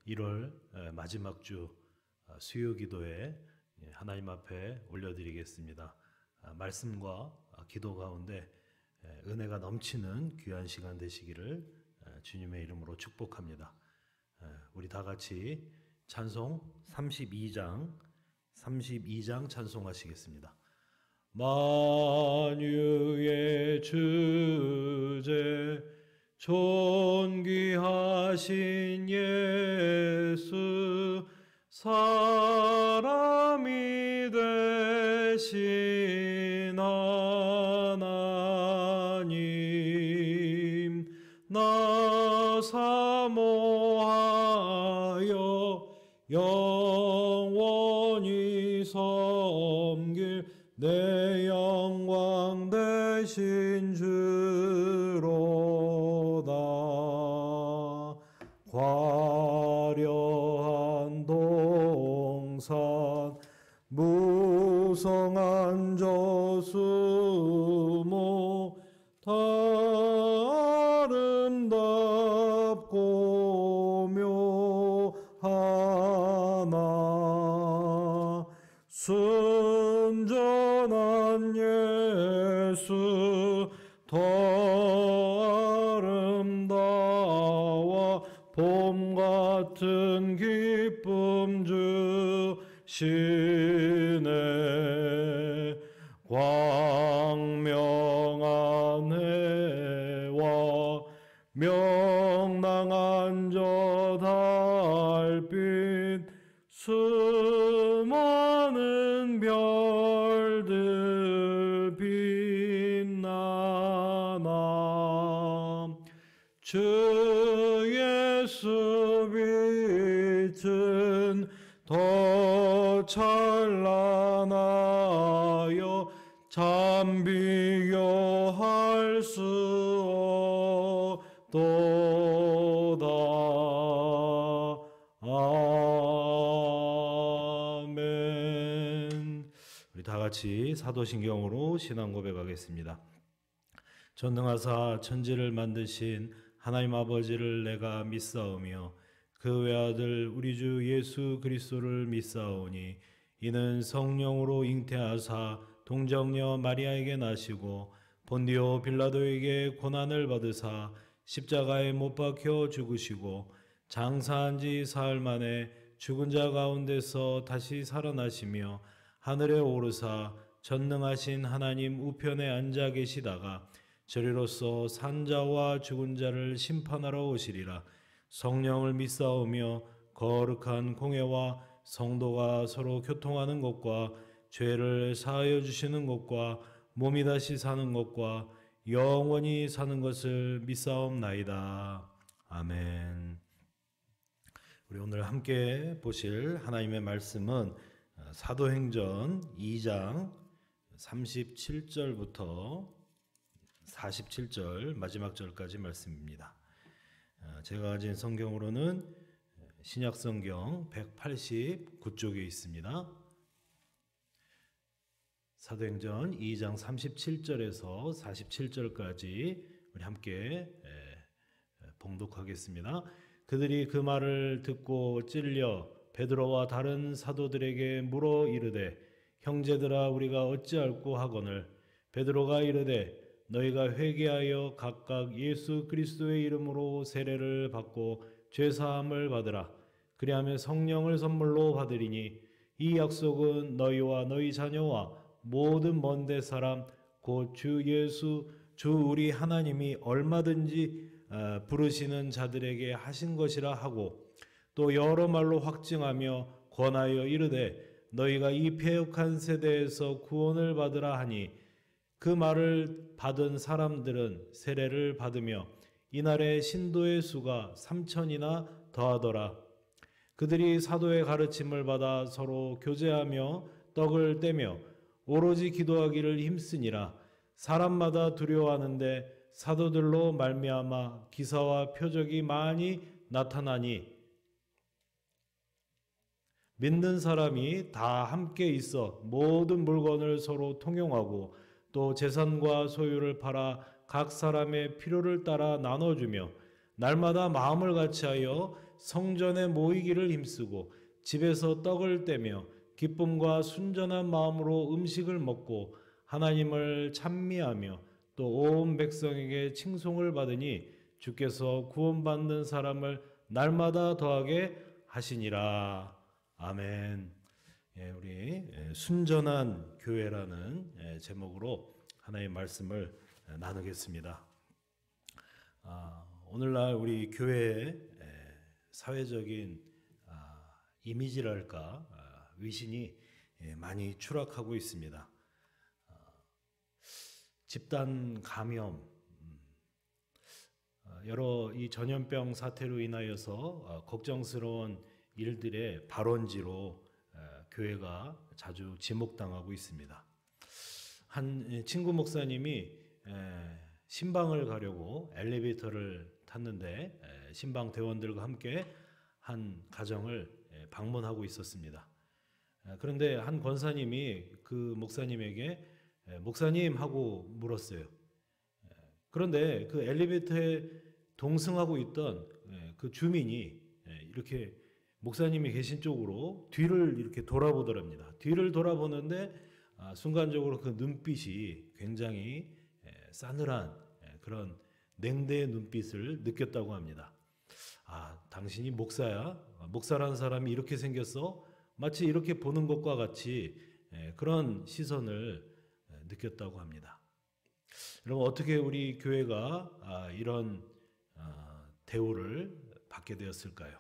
1월 마지막 주 수요 기도에 하나님 앞에 올려드리겠습니다. 말씀과 기도 가운데 은혜가 넘치는 귀한 시간 되시기를 주님의 이름으로 축복합니다. 우리 다 같이 찬송 32장 찬송하시겠습니다. 만유의 주제 존귀하신 예수 사람이 되신 하나님 나 사모하여 영원히 섬길 내 영광 되신 주로다. 화려한 동산 무성한 저수모 다 아름답고 묘하나 순전한 예수 더 아름다워 봄 같은 기쁨 주시네. 광명한 해와 명랑한 저 달빛 수많은 별들 빛나나 주 예수 빛은 더 찬란하여 참 비교할 수 없도다. 아멘. 우리 다 같이 사도신경으로 신앙 고백하겠습니다. 전능하사 천지를 만드신 하나님 아버지를 내가 믿사오며 그 외아들 우리 주 예수 그리스도를 믿사오니 이는 성령으로 잉태하사 동정녀 마리아에게 나시고 본디오 빌라도에게 고난을 받으사 십자가에 못 박혀 죽으시고 장사한 지 사흘 만에 죽은 자 가운데서 다시 살아나시며 하늘에 오르사 전능하신 하나님 우편에 앉아 계시다가 저리로서 산 자와 죽은 자를 심판하러 오시리라. 성령을 믿사오며 거룩한 공회와 성도가 서로 교통하는 것과 죄를 사하여 주시는 것과 몸이 다시 사는 것과 영원히 사는 것을 믿사옵나이다. 아멘. 우리 오늘 함께 보실 하나님의 말씀은 사도행전 2장 37절부터 47절 마지막 절까지 말씀입니다. 제가 가진 성경으로는 신약성경 189쪽에 있습니다. 사도행전 2장 37절에서 47절까지 우리 함께 봉독하겠습니다. 그들이 그 말을 듣고 찔려 베드로와 다른 사도들에게 물어 이르되 형제들아 우리가 어찌할꼬 하거늘 베드로가 이르되 너희가 회개하여 각각 예수 그리스도의 이름으로 세례를 받고 죄사함을 받으라. 그리하면 성령을 선물로 받으리니 이 약속은 너희와 너희 자녀와 모든 먼데 사람 곧 주 예수 주 우리 하나님이 얼마든지 부르시는 자들에게 하신 것이라 하고 또 여러 말로 확증하며 권하여 이르되 너희가 이 패역한 세대에서 구원을 받으라 하니 그 말을 받은 사람들은 세례를 받으며 이날에 신도의 수가 3,000이나 더하더라. 그들이 사도의 가르침을 받아 서로 교제하며 떡을 떼며 오로지 기도하기를 힘쓰니라. 사람마다 두려워하는데 사도들로 말미암아 기사와 표적이 많이 나타나니 믿는 사람이 다 함께 있어 모든 물건을 서로 통용하고 또 재산과 소유를 팔아 각 사람의 필요를 따라 나눠주며 날마다 마음을 같이하여 성전에 모이기를 힘쓰고 집에서 떡을 떼며 기쁨과 순전한 마음으로 음식을 먹고 하나님을 찬미하며 또 온 백성에게 칭송을 받으니 주께서 구원받는 사람을 날마다 더하게 하시니라. 아멘. 우리 순전한 교회라는 제목으로 하나님의 말씀을 나누겠습니다. 오늘날 우리 교회의 사회적인 이미지랄까 위신이 많이 추락하고 있습니다. 집단 감염, 여러 이 전염병 사태로 인하여서 걱정스러운 일들의 발원지로 교회가 자주 지목당하고 있습니다. 한 친구 목사님이 신방을 가려고 엘리베이터를 탔는데 신방 대원들과 함께 한 가정을 방문하고 있었습니다. 그런데 한 권사님이 그 목사님에게 목사님 하고 물었어요. 그런데 그 엘리베이터에 동승하고 있던 그 주민이 이렇게 목사님이 계신 쪽으로 뒤를 이렇게 돌아보더랍니다. 뒤를 돌아보는데 순간적으로 그 눈빛이 굉장히 싸늘한 그런 냉대의 눈빛을 느꼈다고 합니다. 당신이 목사야? 목사라는 사람이 이렇게 생겼어? 마치 이렇게 보는 것과 같이 그런 시선을 느꼈다고 합니다. 여러분, 어떻게 우리 교회가 이런 대우를 받게 되었을까요?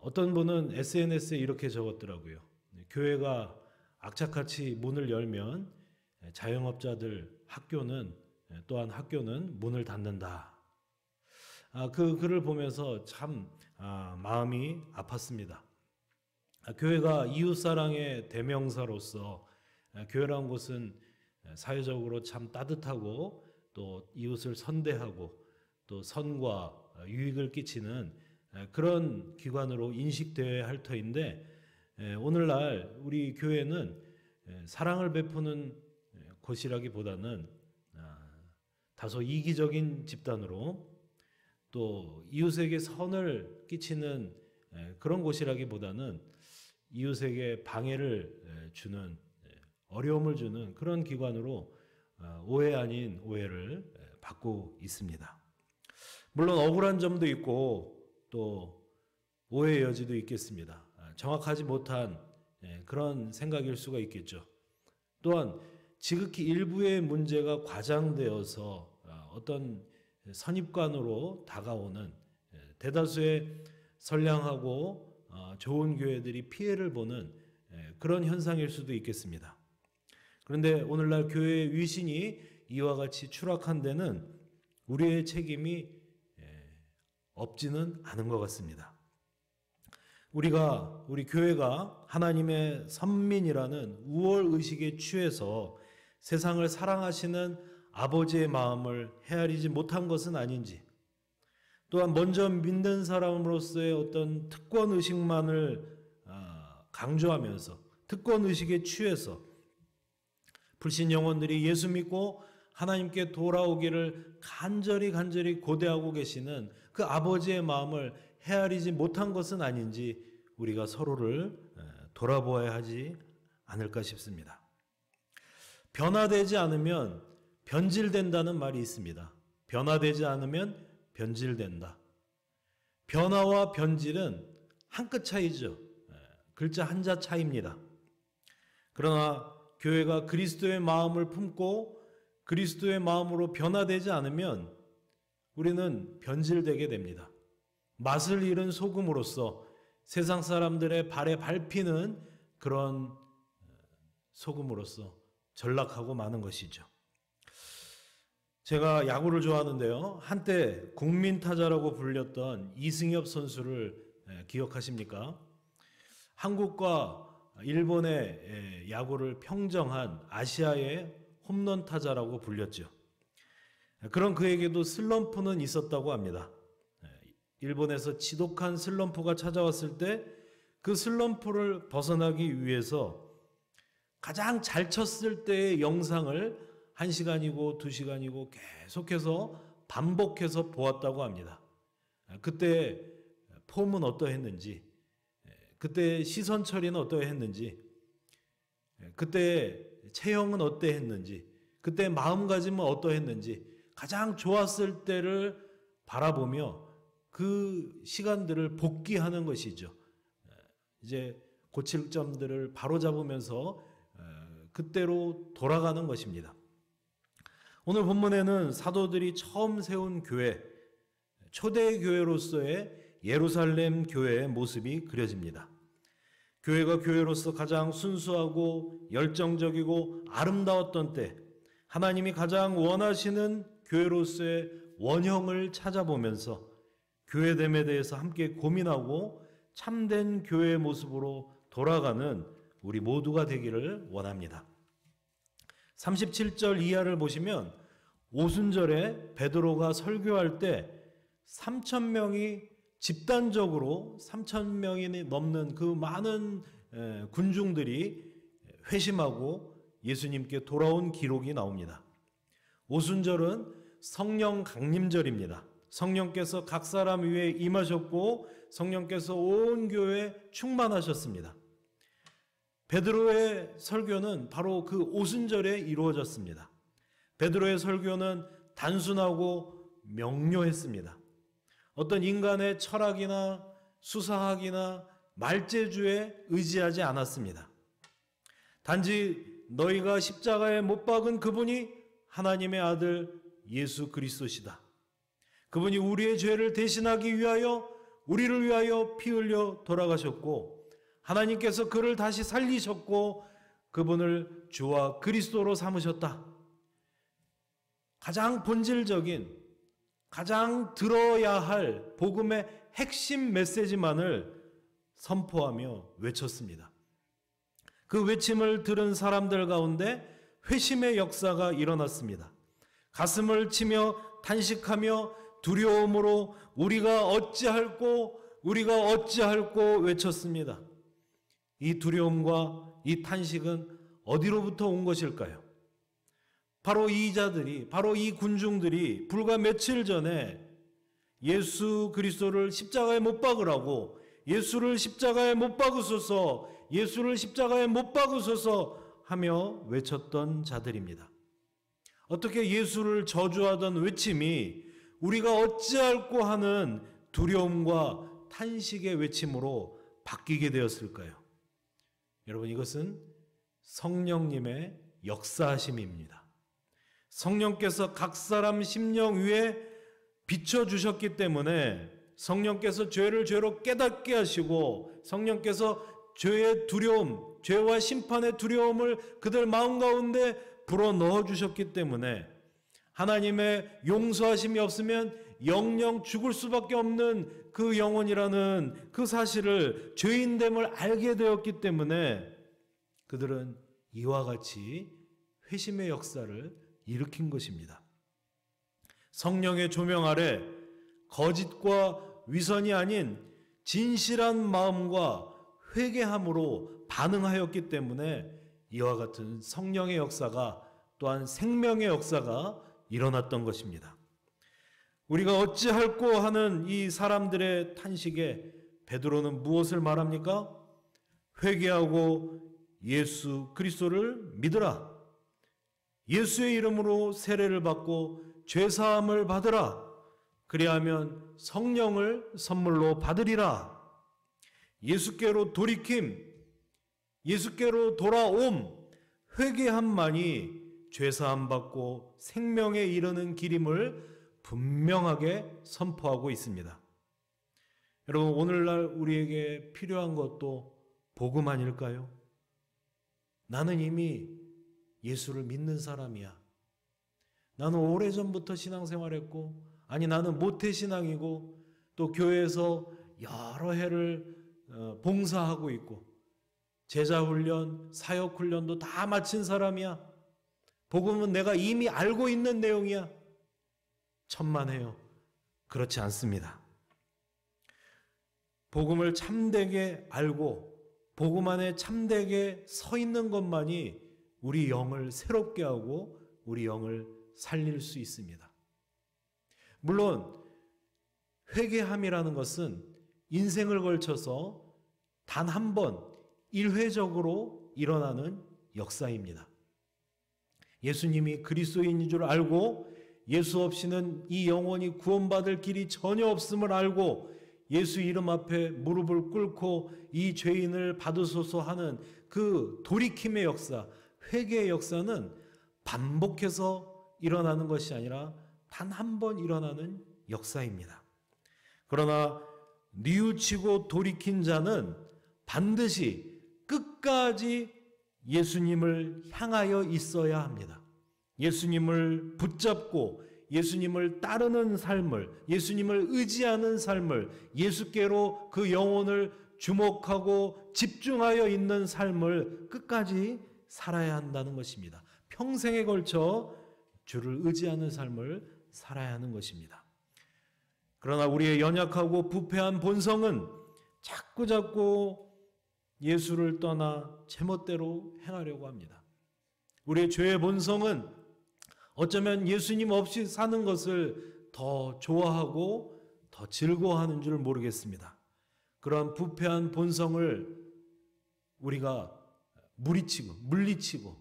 어떤 분은 SNS에 이렇게 적었더라고요. 교회가 악착같이 문을 열면 자영업자들 또한 학교는 문을 닫는다. 그 글을 보면서 참 마음이 아팠습니다. 교회가 이웃사랑의 대명사로서 교회라는 곳은 사회적으로 참 따뜻하고 또 이웃을 선대하고 또 선과 유익을 끼치는 그런 기관으로 인식되어야 할 터인데 오늘날 우리 교회는 사랑을 베푸는 곳이라기보다는 다소 이기적인 집단으로 또 이웃에게 선을 끼치는 그런 곳이라기보다는 이웃에게 방해를 주는 어려움을 주는 그런 기관으로 오해 아닌 오해를 받고 있습니다. 물론 억울한 점도 있고 또 오해의 여지도 있겠습니다. 정확하지 못한 그런 생각일 수가 있겠죠. 또한 지극히 일부의 문제가 과장되어서 어떤 선입관으로 다가오는 대다수의 선량하고 좋은 교회들이 피해를 보는 그런 현상일 수도 있겠습니다. 그런데 오늘날 교회의 위신이 이와 같이 추락한 데는 우리의 책임이 없지는 않은 것 같습니다. 우리 교회가 하나님의 선민이라는 우월의식에 취해서 세상을 사랑하시는 아버지의 마음을 헤아리지 못한 것은 아닌지, 또한 먼저 믿는 사람으로서의 어떤 특권의식만을 강조하면서 특권의식에 취해서 불신 영혼들이 예수 믿고 하나님께 돌아오기를 간절히 고대하고 계시는 그 아버지의 마음을 헤아리지 못한 것은 아닌지 우리가 서로를 돌아보아야 하지 않을까 싶습니다. 변화되지 않으면 변질된다는 말이 있습니다. 변화되지 않으면 변질된다. 변화와 변질은 한 끗 차이죠. 글자 한자 차이입니다. 그러나 교회가 그리스도의 마음을 품고 그리스도의 마음으로 변화되지 않으면 우리는 변질되게 됩니다. 맛을 잃은 소금으로서 세상 사람들의 발에 밟히는 그런 소금으로서 전락하고 마는 것이죠. 제가 야구를 좋아하는데요. 한때 국민 타자라고 불렸던 이승엽 선수를 기억하십니까? 한국과 일본의 야구를 평정한 아시아의 홈런 타자라고 불렸죠. 그런 그에게도 슬럼프는 있었다고 합니다. 일본에서 지독한 슬럼프가 찾아왔을 때 그 슬럼프를 벗어나기 위해서 가장 잘 쳤을 때의 영상을 1시간이고 2시간이고 계속해서 반복해서 보았다고 합니다. 그때 폼은 어떠했는지, 그때 시선 처리는 어떠했는지, 그때 체형은 어떠했는지, 그때 마음가짐은 어떠했는지 가장 좋았을 때를 바라보며 그 시간들을 복귀하는 것이죠. 이제 고칠 점들을 바로잡으면서 그때로 돌아가는 것입니다. 오늘 본문에는 사도들이 처음 세운 교회, 초대 교회로서의 예루살렘 교회의 모습이 그려집니다. 교회가 교회로서 가장 순수하고 열정적이고 아름다웠던 때, 하나님이 가장 원하시는 교회로서의 원형을 찾아보면서 교회됨에 대해서 함께 고민하고 참된 교회의 모습으로 돌아가는 우리 모두가 되기를 원합니다. 37절 이하를 보시면 오순절에 베드로가 설교할 때 3,000명이 집단적으로 3,000명이 넘는 그 많은 군중들이 회심하고 예수님께 돌아온 기록이 나옵니다. 오순절은 성령 강림절입니다. 성령께서 각 사람 위에 임하셨고 성령께서 온 교회에 충만하셨습니다. 베드로의 설교는 바로 그 오순절에 이루어졌습니다. 베드로의 설교는 단순하고 명료했습니다. 어떤 인간의 철학이나 수사학이나 말재주에 의지하지 않았습니다. 단지 너희가 십자가에 못 박은 그분이 하나님의 아들 예수 그리스도시다. 그분이 우리의 죄를 대신하기 위하여 우리를 위하여 피 흘려 돌아가셨고 하나님께서 그를 다시 살리셨고 그분을 주와 그리스도로 삼으셨다. 가장 본질적인, 가장 들어야 할 복음의 핵심 메시지만을 선포하며 외쳤습니다. 그 외침을 들은 사람들 가운데 회심의 역사가 일어났습니다. 가슴을 치며 탄식하며 두려움으로 우리가 어찌할꼬 외쳤습니다. 이 두려움과 이 탄식은 어디로부터 온 것일까요? 바로 이 자들이, 바로 이 군중들이 불과 며칠 전에 예수 그리스도를 십자가에 못 박으라고 예수를 십자가에 못 박으소서, 예수를 십자가에 못 박으소서 하며 외쳤던 자들입니다. 어떻게 예수를 저주하던 외침이 우리가 어찌할꼬 하는 두려움과 탄식의 외침으로 바뀌게 되었을까요? 여러분, 이것은 성령님의 역사하심입니다. 성령께서 각 사람 심령 위에 비춰주셨기 때문에 성령께서 죄를 죄로 깨닫게 하시고 성령께서 죄의 두려움, 죄와 심판의 두려움을 그들 마음 가운데 불어넣어 주셨기 때문에 하나님의 용서하심이 없으면 영영 죽을 수밖에 없는 그 영혼이라는 그 사실을, 죄인됨을 알게 되었기 때문에 그들은 이와 같이 회심의 역사를 일으킨 것입니다. 성령의 조명 아래 거짓과 위선이 아닌 진실한 마음과 회개함으로 반응하였기 때문에 이와 같은 성령의 역사가, 또한 생명의 역사가 일어났던 것입니다. 우리가 어찌할꼬 하는 이 사람들의 탄식에 베드로는 무엇을 말합니까? 회개하고 예수 그리스도를 믿으라. 예수의 이름으로 세례를 받고 죄사함을 받으라. 그리하면 성령을 선물로 받으리라. 예수께로 돌이킴, 예수께로 돌아옴, 회개함만이 죄사함 받고 생명에 이르는 길임을 분명하게 선포하고 있습니다. 여러분, 오늘날 우리에게 필요한 것도 복음 아닐까요? 나는 이미 예수를 믿는 사람이야. 나는 오래전부터 신앙생활했고, 아니 나는 모태신앙이고, 또 교회에서 여러 해를 봉사하고 있고, 제자훈련, 사역훈련도 다 마친 사람이야. 복음은 내가 이미 알고 있는 내용이야. 천만에요. 그렇지 않습니다. 복음을 참되게 알고 복음 안에 참되게 서 있는 것만이 우리 영을 새롭게 하고 우리 영을 살릴 수 있습니다. 물론 회개함이라는 것은 인생을 걸쳐서 단 한 번 일회적으로 일어나는 역사입니다. 예수님이 그리스도인인 줄 알고 예수 없이는 이 영혼이 구원받을 길이 전혀 없음을 알고 예수 이름 앞에 무릎을 꿇고 이 죄인을 받으소서 하는 그 돌이킴의 역사, 회개의 역사는 반복해서 일어나는 것이 아니라 단 한 번 일어나는 역사입니다. 그러나 뉘우치고 돌이킨 자는 반드시 끝까지 예수님을 향하여 있어야 합니다. 예수님을 붙잡고 예수님을 따르는 삶을, 예수님을 의지하는 삶을, 예수께로 그 영혼을 주목하고 집중하여 있는 삶을 끝까지 살아야 한다는 것입니다. 평생에 걸쳐 주를 의지하는 삶을 살아야 하는 것입니다. 그러나 우리의 연약하고 부패한 본성은 자꾸자꾸 예수를 떠나 제멋대로 행하려고 합니다. 우리의 죄의 본성은 어쩌면 예수님 없이 사는 것을 더 좋아하고 더 즐거워하는 줄 모르겠습니다. 그러한 부패한 본성을 우리가 물리치고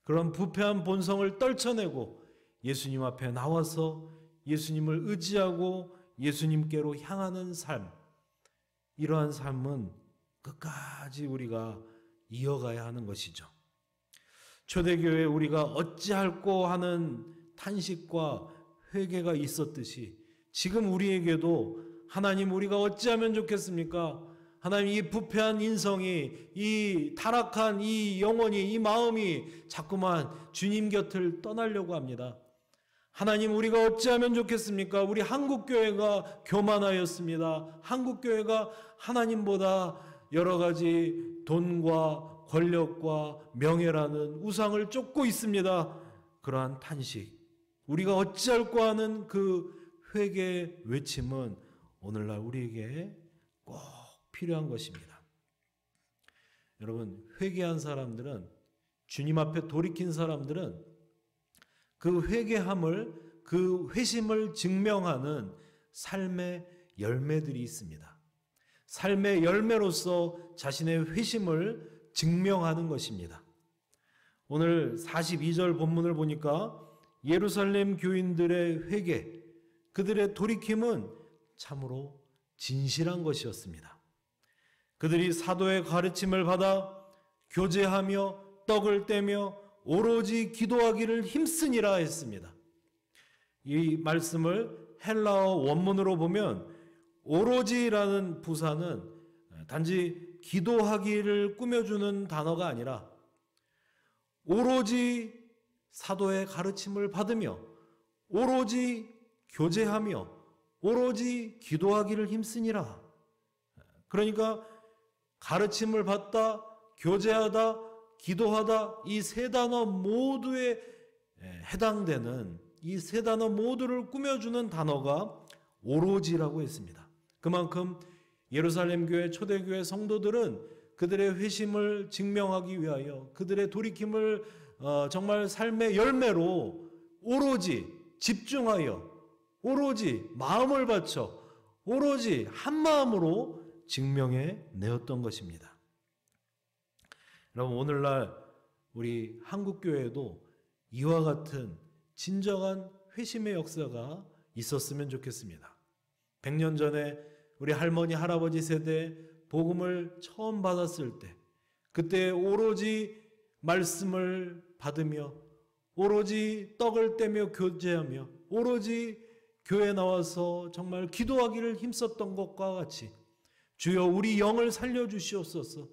그런 부패한 본성을 떨쳐내고 예수님 앞에 나와서 예수님을 의지하고 예수님께로 향하는 삶, 이러한 삶은 끝까지 우리가 이어가야 하는 것이죠. 초대교회에 우리가 어찌할꼬 하는 탄식과 회개가 있었듯이 지금 우리에게도 하나님, 우리가 어찌하면 좋겠습니까? 하나님, 이 부패한 인성이, 이 타락한 이 영혼이, 이 마음이 자꾸만 주님 곁을 떠나려고 합니다. 하나님, 우리가 어찌하면 좋겠습니까? 우리 한국교회가 교만하였습니다. 한국교회가 하나님보다 여러 가지 돈과 권력과 명예라는 우상을 쫓고 있습니다. 그러한 탄식, 우리가 어찌할꼬 하는 그 회개의 외침은 오늘날 우리에게 꼭 필요한 것입니다. 여러분, 회개한 사람들은, 주님 앞에 돌이킨 사람들은 그 회개함을, 그 회심을 증명하는 삶의 열매들이 있습니다. 삶의 열매로서 자신의 회심을 증명하는 것입니다. 오늘 42절 본문을 보니까 예루살렘 교인들의 회개, 그들의 돌이킴은 참으로 진실한 것이었습니다. 그들이 사도의 가르침을 받아 교제하며 떡을 떼며 오로지 기도하기를 힘쓰니라 했습니다. 이 말씀을 헬라어 원문으로 보면 오로지라는 부사는 단지 기도하기를 꾸며주는 단어가 아니라 오로지 사도의 가르침을 받으며 오로지 교제하며 오로지 기도하기를 힘쓰니라. 그러니까 가르침을 받다, 교제하다, 기도하다, 이 세 단어 모두에 해당되는, 이 세 단어 모두를 꾸며주는 단어가 오로지라고 했습니다. 그만큼 예루살렘 교회, 초대교회 성도들은 그들의 회심을 증명하기 위하여 그들의 돌이킴을 정말 삶의 열매로 오로지 집중하여 오로지 마음을 바쳐 오로지 한 마음으로 증명해 내었던 것입니다. 여러분, 오늘날 우리 한국교회에도 이와 같은 진정한 회심의 역사가 있었으면 좋겠습니다. 100년 전에 우리 할머니, 할아버지 세대 복음을 처음 받았을 때, 그때 오로지 말씀을 받으며 오로지 떡을 떼며 교제하며 오로지 교회 나와서 정말 기도하기를 힘썼던 것과 같이 주여 우리 영을 살려주시옵소서,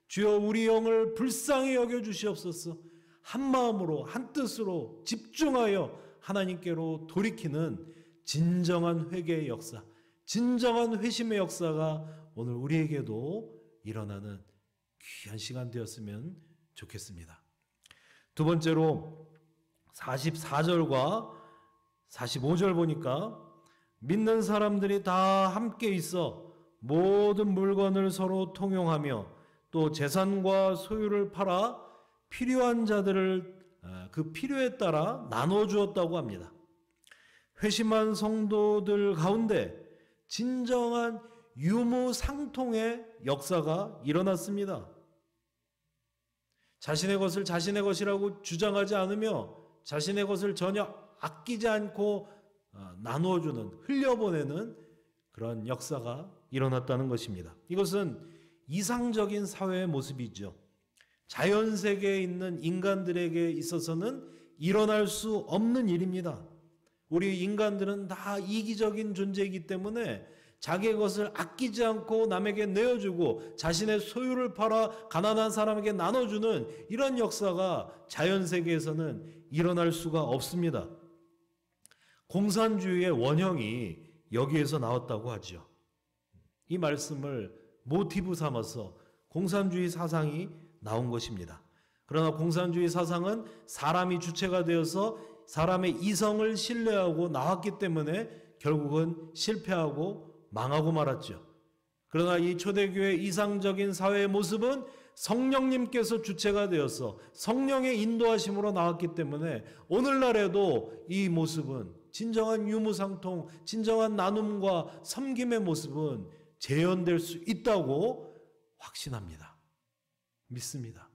주여 우리 영을 불쌍히 여겨주시옵소서, 한 마음으로 한 뜻으로 집중하여 하나님께로 돌이키는 진정한 회개의 역사, 진정한 회심의 역사가 오늘 우리에게도 일어나는 귀한 시간 되었으면 좋겠습니다. 두 번째로 44절과 45절 보니까 믿는 사람들이 다 함께 있어 모든 물건을 서로 통용하며 또 재산과 소유를 팔아 필요한 자들을 그 필요에 따라 나눠주었다고 합니다. 회심한 성도들 가운데 진정한 유무상통의 역사가 일어났습니다. 자신의 것을 자신의 것이라고 주장하지 않으며 자신의 것을 전혀 아끼지 않고 나누어주는, 흘려보내는 그런 역사가 일어났다는 것입니다. 이것은 이상적인 사회의 모습이죠. 자연세계에 있는 인간들에게 있어서는 일어날 수 없는 일입니다. 우리 인간들은 다 이기적인 존재이기 때문에 자기의 것을 아끼지 않고 남에게 내어주고 자신의 소유를 팔아 가난한 사람에게 나눠주는 이런 역사가 자연세계에서는 일어날 수가 없습니다. 공산주의의 원형이 여기에서 나왔다고 하죠. 이 말씀을 모티브 삼아서 공산주의 사상이 나온 것입니다. 그러나 공산주의 사상은 사람이 주체가 되어서 사람의 이성을 신뢰하고 나왔기 때문에 결국은 실패하고 망하고 말았죠. 그러나 이 초대교회 이상적인 사회의 모습은 성령님께서 주체가 되어서 성령의 인도하심으로 나왔기 때문에 오늘날에도 이 모습은 진정한 유무상통, 진정한 나눔과 섬김의 모습은 재현될 수 있다고 확신합니다. 믿습니다.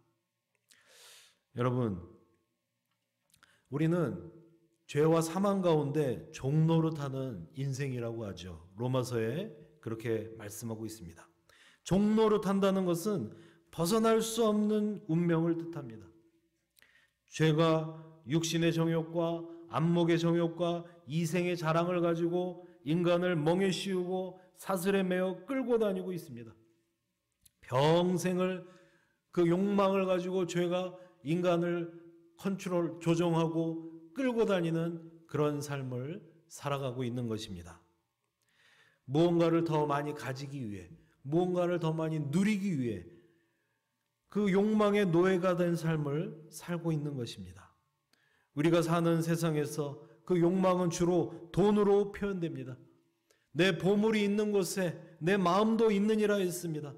여러분, 우리는 죄와 사망 가운데 종노릇하는 인생이라고 하죠. 로마서에 그렇게 말씀하고 있습니다. 종노릇한다는 것은 벗어날 수 없는 운명을 뜻합니다. 죄가 육신의 정욕과 안목의 정욕과 이생의 자랑을 가지고 인간을 멍에 씌우고 사슬에 매어 끌고 다니고 있습니다. 평생을 그 욕망을 가지고 죄가 인간을 조정하고 끌고 다니는 그런 삶을 살아가고 있는 것입니다. 무언가를 더 많이 가지기 위해, 무언가를 더 많이 누리기 위해 그 욕망의 노예가 된 삶을 살고 있는 것입니다. 우리가 사는 세상에서 그 욕망은 주로 돈으로 표현됩니다. 내 보물이 있는 곳에 내 마음도 있느니라 했습니다.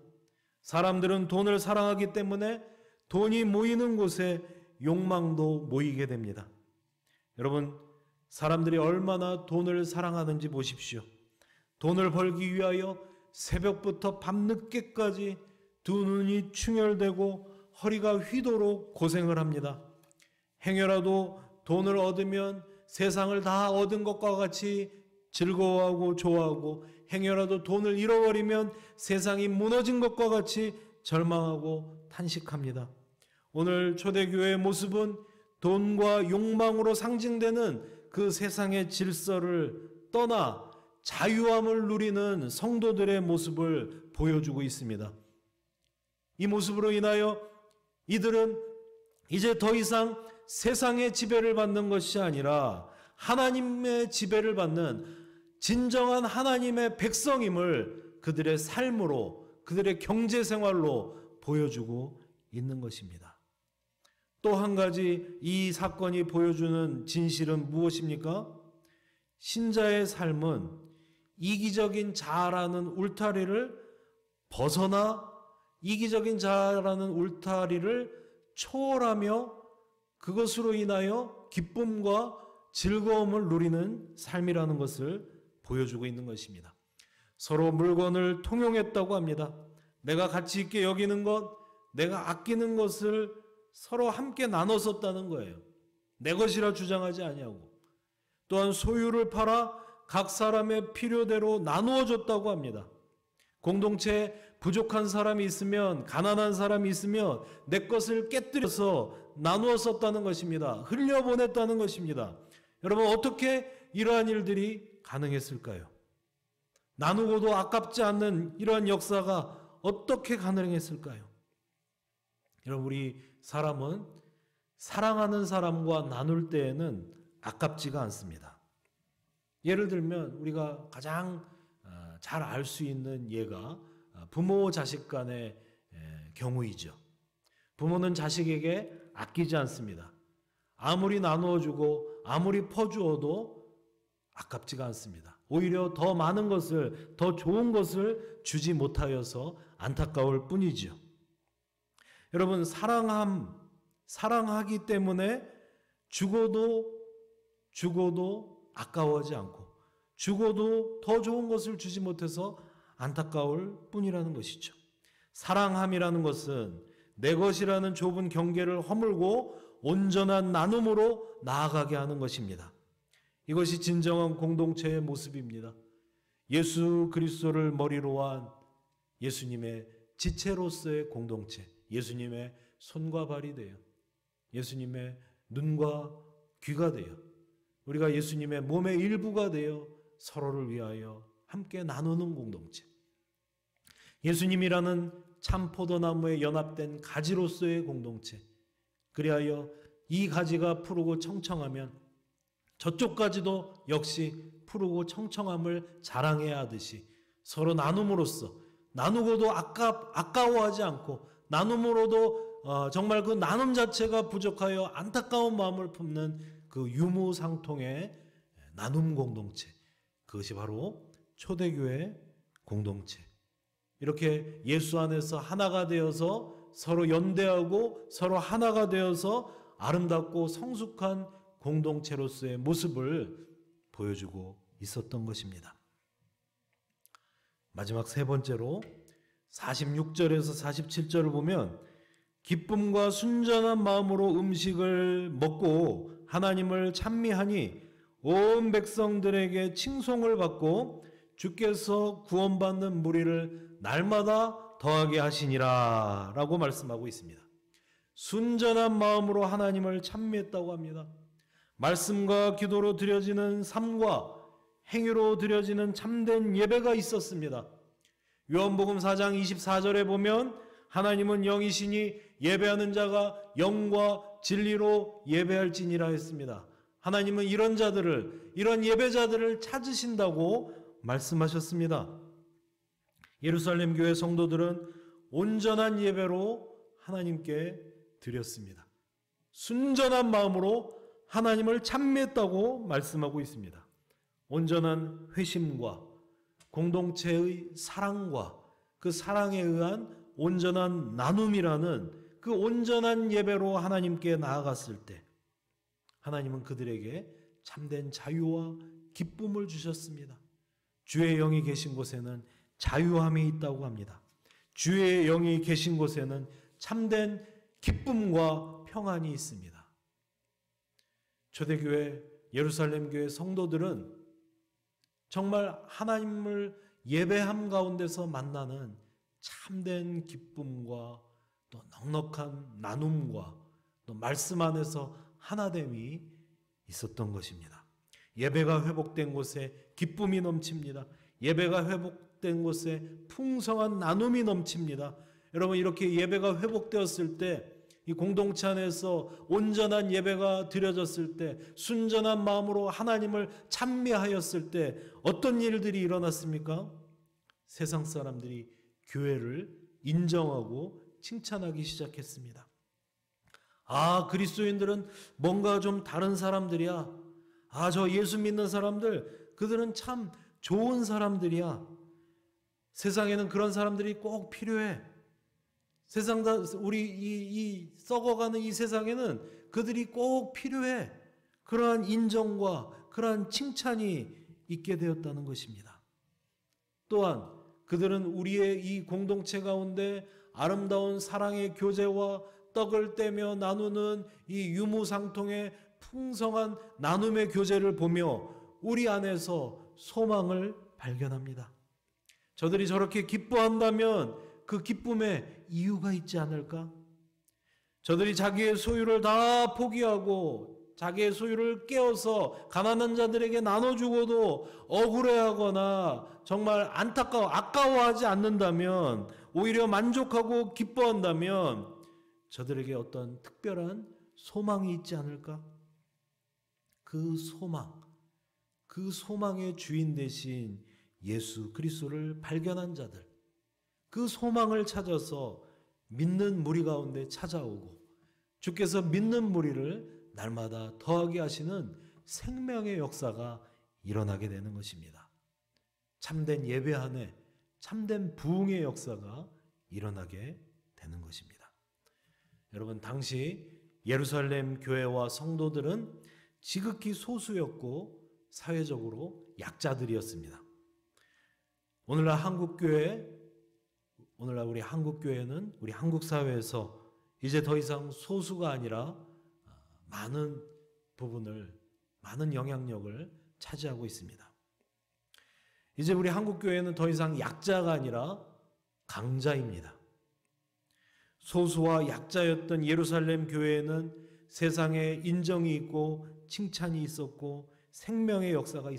사람들은 돈을 사랑하기 때문에 돈이 모이는 곳에 욕망도 모이게 됩니다. 여러분, 사람들이 얼마나 돈을 사랑하는지 보십시오. 돈을 벌기 위하여 새벽부터 밤늦게까지 두 눈이 충혈되고 허리가 휘도록 고생을 합니다. 행여라도 돈을 얻으면 세상을 다 얻은 것과 같이 즐거워하고 좋아하고, 행여라도 돈을 잃어버리면 세상이 무너진 것과 같이 절망하고 탄식합니다. 오늘 초대교회의 모습은 돈과 욕망으로 상징되는 그 세상의 질서를 떠나 자유함을 누리는 성도들의 모습을 보여주고 있습니다. 이 모습으로 인하여 이들은 이제 더 이상 세상의 지배를 받는 것이 아니라 하나님의 지배를 받는 진정한 하나님의 백성임을 그들의 삶으로, 그들의 경제생활로 보여주고 있는 것입니다. 또 한 가지 이 사건이 보여주는 진실은 무엇입니까? 신자의 삶은 이기적인 자아라는 울타리를 벗어나 이기적인 자아라는 울타리를 초월하며 그것으로 인하여 기쁨과 즐거움을 누리는 삶이라는 것을 보여주고 있는 것입니다. 서로 물건을 통용했다고 합니다. 내가 가치 있게 여기는 것, 내가 아끼는 것을 서로 함께 나눠 썼다는 거예요. 내 것이라 주장하지 아니하고, 또한 소유를 팔아 각 사람의 필요대로 나누어 줬다고 합니다. 공동체에 부족한 사람이 있으면, 가난한 사람이 있으면 내 것을 깨뜨려서 나누어 썼다는 것입니다. 흘려보냈다는 것입니다. 여러분, 어떻게 이러한 일들이 가능했을까요? 나누고도 아깝지 않는 이러한 역사가 어떻게 가능했을까요? 여러분, 우리 사람은 사랑하는 사람과 나눌 때에는 아깝지가 않습니다. 예를 들면 우리가 가장 잘 알 수 있는 예가 부모 자식 간의 경우이죠. 부모는 자식에게 아끼지 않습니다. 아무리 나누어주고 아무리 퍼주어도 아깝지가 않습니다. 오히려 더 많은 것을, 더 좋은 것을 주지 못하여서 안타까울 뿐이죠. 여러분, 사랑하기 때문에 죽어도 아까워하지 않고, 주고도 더 좋은 것을 주지 못해서 안타까울 뿐이라는 것이죠. 사랑함이라는 것은 내 것이라는 좁은 경계를 허물고 온전한 나눔으로 나아가게 하는 것입니다. 이것이 진정한 공동체의 모습입니다. 예수 그리스도를 머리로 한 예수님의 지체로서의 공동체, 예수님의 손과 발이 되어, 예수님의 눈과 귀가 되어, 우리가 예수님의 몸의 일부가 되어 서로를 위하여 함께 나누는 공동체. 예수님이라는 참 포도나무에 연합된 가지로서의 공동체. 그리하여 이 가지가 푸르고 청청하면 저쪽 가지도 역시 푸르고 청청함을 자랑해야 하듯이 서로 나눔으로써, 나누고도 아까워하지 않고 나눔으로도 정말 그 나눔 자체가 부족하여 안타까운 마음을 품는 그 유무상통의 나눔 공동체, 그것이 바로 초대교회 공동체. 이렇게 예수 안에서 하나가 되어서 서로 연대하고 서로 하나가 되어서 아름답고 성숙한 공동체로서의 모습을 보여주고 있었던 것입니다. 마지막 세 번째로 46절에서 47절을 보면 기쁨과 순전한 마음으로 음식을 먹고 하나님을 찬미하니 온 백성들에게 칭송을 받고 주께서 구원받는 무리를 날마다 더하게 하시니라 라고 말씀하고 있습니다. 순전한 마음으로 하나님을 찬미했다고 합니다. 말씀과 기도로 드려지는 삶과 행위로 드려지는 참된 예배가 있었습니다. 요한복음 4장 24절에 보면 하나님은 영이시니 예배하는 자가 영과 진리로 예배할지니라 했습니다. 하나님은 이런 자들을, 이런 예배자들을 찾으신다고 말씀하셨습니다. 예루살렘 교회 성도들은 온전한 예배로 하나님께 드렸습니다. 순전한 마음으로 하나님을 찬미했다고 말씀하고 있습니다. 온전한 회심과 공동체의 사랑과 그 사랑에 의한 온전한 나눔이라는 그 온전한 예배로 하나님께 나아갔을 때 하나님은 그들에게 참된 자유와 기쁨을 주셨습니다. 주의 영이 계신 곳에는 자유함이 있다고 합니다. 주의 영이 계신 곳에는 참된 기쁨과 평안이 있습니다. 초대교회 예루살렘 교회 성도들은 정말 하나님을 예배함 가운데서 만나는 참된 기쁨과 또 넉넉한 나눔과 또 말씀 안에서 하나됨이 있었던 것입니다. 예배가 회복된 곳에 기쁨이 넘칩니다. 예배가 회복된 곳에 풍성한 나눔이 넘칩니다. 여러분, 이렇게 예배가 회복되었을 때, 이 공동체 안에서 온전한 예배가 드려졌을 때, 순전한 마음으로 하나님을 찬미하였을 때 어떤 일들이 일어났습니까? 세상 사람들이 교회를 인정하고 칭찬하기 시작했습니다. 아, 그리스도인들은 뭔가 좀 다른 사람들이야. 아, 저 예수 믿는 사람들, 그들은 참 좋은 사람들이야. 세상에는 그런 사람들이 꼭 필요해. 세상 우리 이 썩어가는 이 세상에는 그들이 꼭 필요해. 그러한 인정과 그러한 칭찬이 있게 되었다는 것입니다. 또한 그들은 우리의 이 공동체 가운데 아름다운 사랑의 교제와 떡을 떼며 나누는 이 유무상통의 풍성한 나눔의 교제를 보며 우리 안에서 소망을 발견합니다. 저들이 저렇게 기뻐한다면 그 기쁨에 이유가 있지 않을까? 저들이 자기의 소유를 다 포기하고 자기의 소유를 깨어서 가난한 자들에게 나눠주고도 억울해하거나 정말 아까워하지 않는다면, 오히려 만족하고 기뻐한다면 저들에게 어떤 특별한 소망이 있지 않을까? 그 소망의 주인 되신 예수 그리스도를 발견한 자들, 그 소망을 찾아서 믿는 무리 가운데 찾아오고 주께서 믿는 무리를 날마다 더하게 하시는 생명의 역사가 일어나게 되는 것입니다. 참된 예배 안에 참된 부흥의 역사가 일어나게 되는 것입니다. 여러분, 당시 예루살렘 교회와 성도들은 지극히 소수였고 사회적으로 약자들이었습니다. 오늘날 우리 한국교회는 우리 한국 사회에서 이제 더 이상 소수가 아니라 많은 부분을, 많은 영향력을 차지하고 있습니다. 이제 우리 한국교회는 더 이상 약자가 아니라 강자입니다. 소수와 약자였던 예루살렘 교회에는 세상에 인정이 있고 칭찬이 있었고 생명의 역사가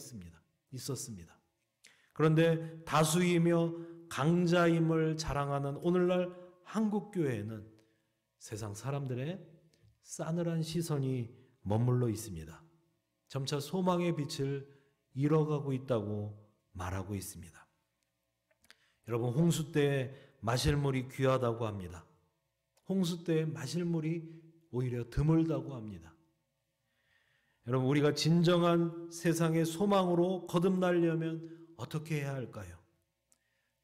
있었습니다. 그런데 다수이며 강자임을 자랑하는 오늘날 한국교회에는 세상 사람들의 싸늘한 시선이 머물러 있습니다. 점차 소망의 빛을 잃어가고 있다고 말하고 있습니다. 여러분, 홍수 때에 마실 물이 귀하다고 합니다. 홍수 때에 마실 물이 오히려 드물다고 합니다. 여러분, 우리가 진정한 세상의 소망으로 거듭나려면 어떻게 해야 할까요?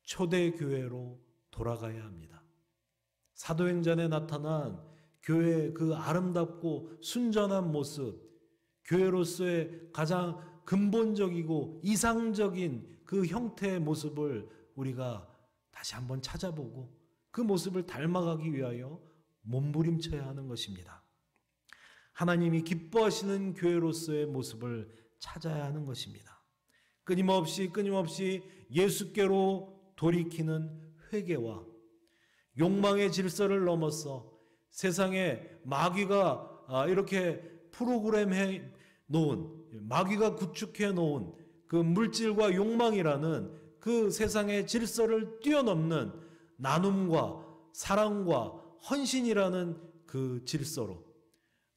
초대교회로 돌아가야 합니다. 사도행전에 나타난 교회의 그 아름답고 순전한 모습, 교회로서의 가장 근본적이고 이상적인 그 형태의 모습을 우리가 다시 한번 찾아보고 그 모습을 닮아가기 위하여 몸부림쳐야 하는 것입니다. 하나님이 기뻐하시는 교회로서의 모습을 찾아야 하는 것입니다. 끊임없이 예수께로 돌이키는 회개와 욕망의 질서를 넘어서 세상에 마귀가 이렇게 프로그램해 놓은, 마귀가 구축해 놓은 그 물질과 욕망이라는 그 세상의 질서를 뛰어넘는 나눔과 사랑과 헌신이라는 그 질서로,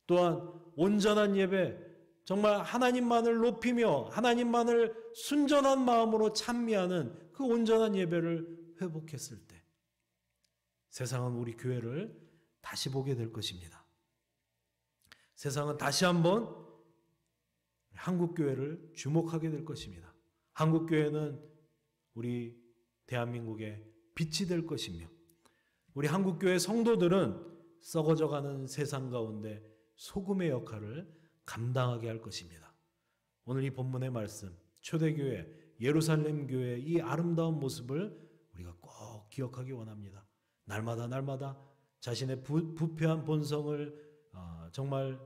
또한 온전한 예배, 정말 하나님만을 높이며 하나님만을 순전한 마음으로 찬미하는 그 온전한 예배를 회복했을 때 세상은 우리 교회를 다시 보게 될 것입니다. 세상은 다시 한번 한국교회를 주목하게 될 것입니다. 한국교회는 우리 대한민국의 빛이 될 것이며 우리 한국교회 성도들은 썩어져가는 세상 가운데 소금의 역할을 감당하게 할 것입니다. 오늘 이 본문의 말씀, 초대교회, 예루살렘 교회의 이 아름다운 모습을 우리가 꼭 기억하기 원합니다. 날마다 자신의 부패한 본성을 정말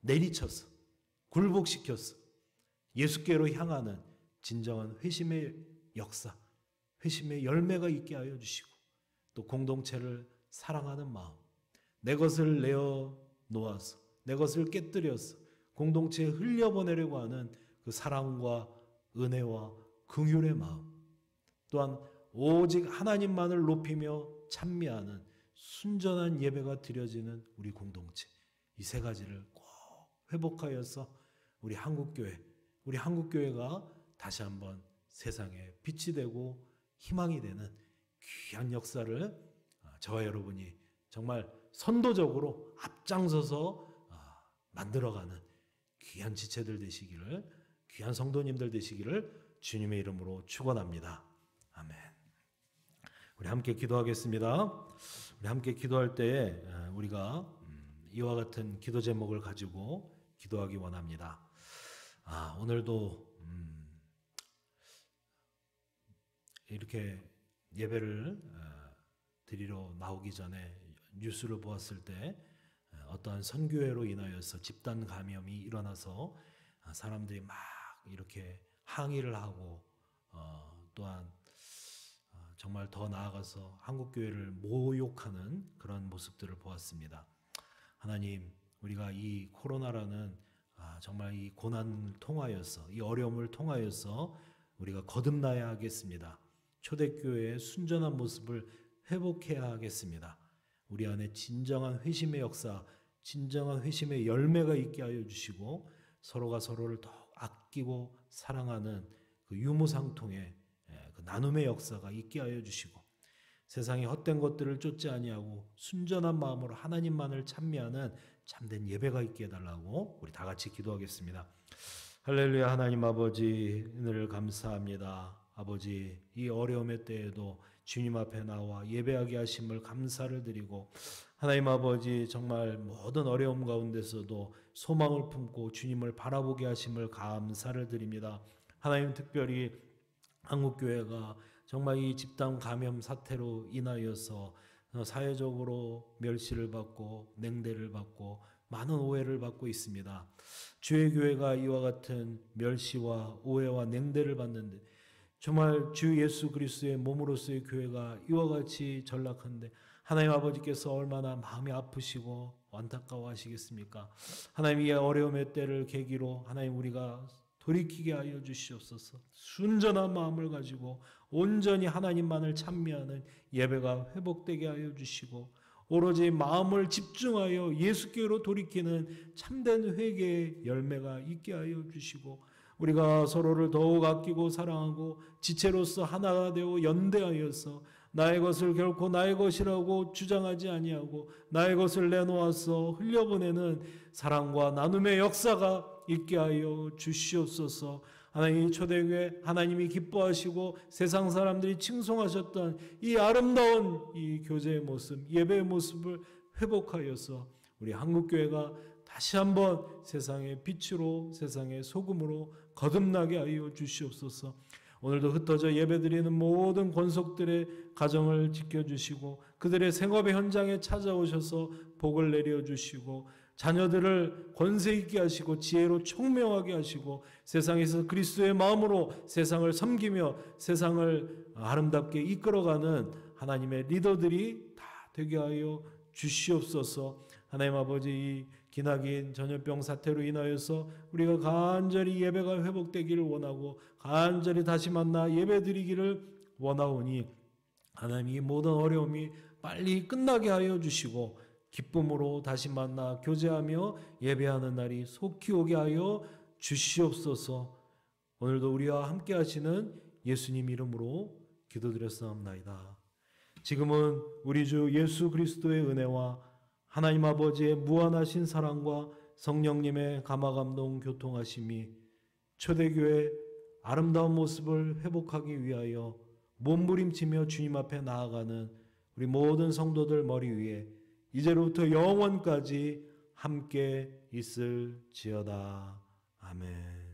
내리쳐서 굴복시켜서 예수께로 향하는 진정한 회심의 역사, 회심의 열매가 있게 하여 주시고 또 공동체를 사랑하는 마음, 내 것을 내어 놓아서 내 것을 깨뜨려서 공동체에 흘려보내려고 하는 그 사랑과 은혜와 긍휼의 마음, 또한 오직 하나님만을 높이며 찬미하는 순전한 예배가 드려지는 우리 공동체, 이 세 가지를 꼭 회복하여서 우리 한국교회가 다시 한번 세상에 빛이 되고 희망이 되는 귀한 역사를 저와 여러분이 정말 선도적으로 앞장서서 만들어가는 귀한 지체들 되시기를, 귀한 성도님들 되시기를 주님의 이름으로 축원합니다. 아멘. 우리 함께 기도하겠습니다. 우리 함께 기도할 때에 우리가 이와 같은 기도 제목을 가지고 기도하기 원합니다. 오늘도 이렇게 예배를 드리러 나오기 전에 뉴스를 보았을 때 어떠한 선교회로 인하여서 집단 감염이 일어나서 사람들이 막 이렇게 항의를 하고 또한 정말 더 나아가서 한국교회를 모욕하는 그런 모습들을 보았습니다. 하나님, 우리가 이 코로나라는 정말 이 고난을 통하여서, 이 어려움을 통하여서 우리가 거듭나야 하겠습니다. 초대교회의 순전한 모습을 회복해야 하겠습니다. 우리 안에 진정한 회심의 역사, 진정한 회심의 열매가 있게 하여 주시고 서로가 서로를 더 아끼고 사랑하는 그 유무상통의 그 나눔의 역사가 있게 하여 주시고 세상의 헛된 것들을 쫓지 아니하고 순전한 마음으로 하나님만을 찬미하는 참된 예배가 있게 해달라고 우리 다 같이 기도하겠습니다. 할렐루야. 하나님 아버지, 은혜를 감사합니다. 아버지, 이 어려움의 때에도 주님 앞에 나와 예배하게 하심을 감사를 드리고 하나님 아버지, 정말 모든 어려움 가운데서도 소망을 품고 주님을 바라보게 하심을 감사를 드립니다. 하나님, 특별히 한국교회가 정말 이 집단 감염 사태로 인하여서 사회적으로 멸시를 받고 냉대를 받고 많은 오해를 받고 있습니다. 주의 교회가 이와 같은 멸시와 오해와 냉대를 받는데, 정말 주 예수 그리스도의 몸으로서의 교회가 이와 같이 전락한데 하나님 아버지께서 얼마나 마음이 아프시고 안타까워하시겠습니까? 하나님, 이 어려움의 때를 계기로 하나님, 우리가 돌이키게 하여 주시옵소서. 순전한 마음을 가지고 온전히 하나님만을 찬미하는 예배가 회복되게 하여 주시고, 오로지 마음을 집중하여 예수께로 돌이키는 참된 회개의 열매가 있게 하여 주시고, 우리가 서로를 더욱 아끼고 사랑하고 지체로서 하나가 되어 연대하여서 나의 것을 결코 나의 것이라고 주장하지 아니하고 나의 것을 내놓아서 흘려보내는 사랑과 나눔의 역사가 있게 하여 주시옵소서. 하나님, 초대교회 하나님이 기뻐하시고 세상 사람들이 칭송하셨던 이 아름다운 이 교제의 모습, 예배의 모습을 회복하여서 우리 한국교회가 다시 한번 세상의 빛으로, 세상의 소금으로 거듭나게 하여 주시옵소서. 오늘도 흩어져 예배드리는 모든 권속들의 가정을 지켜주시고 그들의 생업의 현장에 찾아오셔서 복을 내려주시고 자녀들을 권세 있게 하시고 지혜로 총명하게 하시고 세상에서 그리스도의 마음으로 세상을 섬기며 세상을 아름답게 이끌어가는 하나님의 리더들이 다 되게 하여 주시옵소서. 하나님 아버지, 이 기나긴 전염병 사태로 인하여서 우리가 간절히 예배가 회복되기를 원하고 간절히 다시 만나 예배드리기를 원하오니 하나님, 이 모든 어려움이 빨리 끝나게 하여 주시고 기쁨으로 다시 만나 교제하며 예배하는 날이 속히 오게 하여 주시옵소서. 오늘도 우리와 함께 하시는 예수님 이름으로 기도드렸사옵나이다. 지금은 우리 주 예수 그리스도의 은혜와 하나님 아버지의 무한하신 사랑과 성령님의 감화감동 교통하심이 초대교회의 아름다운 모습을 회복하기 위하여 몸부림치며 주님 앞에 나아가는 우리 모든 성도들 머리 위에 이제로부터 영원까지 함께 있을지어다. 아멘.